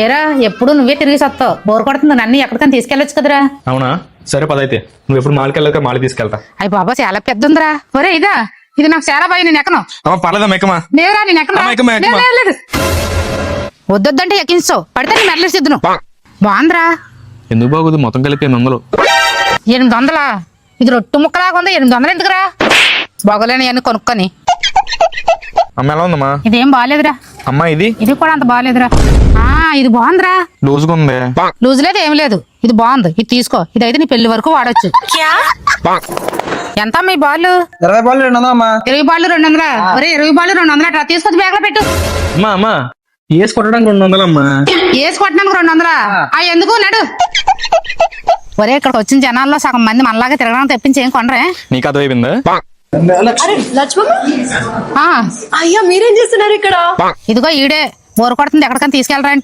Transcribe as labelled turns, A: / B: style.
A: ఏరా ఎప్పుడు నువ్వే తిరిగి సత్తావు, బోర్ కొడుతుంది, నన్ను ఎక్కడికైనా తీసుకెళ్ళొచ్చు కదరా.
B: అవునా, సరే పదైతే. నువ్వు ఎప్పుడు మాల్కి వెళ్ళాక మాల్ తీసుకెళ్తా.
A: అయ్యి బాబా చాలా పెద్ద ఉందిరా. ఒరే ఇదా, ఇది నాకు చాలా భయం, నేను ఎక్కను.
B: పర్లేదా మెక్కమా?
A: లేవురా, నేను ఎక్కను.
B: అమ్మ, ఎక్కమా, ఎక్కమా.
A: లేదు వద్దొద్దంటే ఎక్కించావు, పడితే నేను మెడలేసిద్దును. బాగుందిరా.
B: ఎందుకు బాగుంది? మొత్తం కలిపి 800.
A: 800? ఇది రొట్టు ముక్కలాగా ఉంది. 800 ఎందుకురా? బాగోలేని అన్ని కొనుక్కొని.
B: అమ్మ ఎలా ఉందమ్మా?
A: ఇదేం బాగాలేదురా.
B: అమ్మా ఇది
A: కూడా అంత బాగాలేదురా. ఇది బాగుందిరా.
B: లూజుగా ఉంది.
A: లూజ్ లేదు, ఏం లేదు, ఇది బాగుంది. ఇది తీసుకో, ఇదైతే నీ పెళ్లి వరకు వాడచ్చు. ఎంత మీ బాల్?
C: 20 బాల్ 200 అమ్మా.
A: 20 బాళ్ళు 200. ఒరే 20 బాళ్ళు 200 అట్లా తీసుకొచ్చి బ్యాగ్ లో పెట్టు.
B: అమ్మా వేసి కొట్టడానికి 200 అమ్మా.
A: వేసి కొట్టడానికి 200? ఎందుకు నడు. ఒరే ఇక్కడికి వచ్చిన జనాల్లో సగం మంది మనలాగా తిరగడానికి తెప్పించి ఏం కొనరే.
B: నీకు అది అయిపోయిందా?
D: లక్ష్మమ్మ, అయ్యా మీరేం చేస్తున్నారు ఇక్కడ?
A: ఇదిగో ఈడే బోర్ కొడుతుంది, ఎక్కడికైనా తీసుకెళ్ళరా అంటే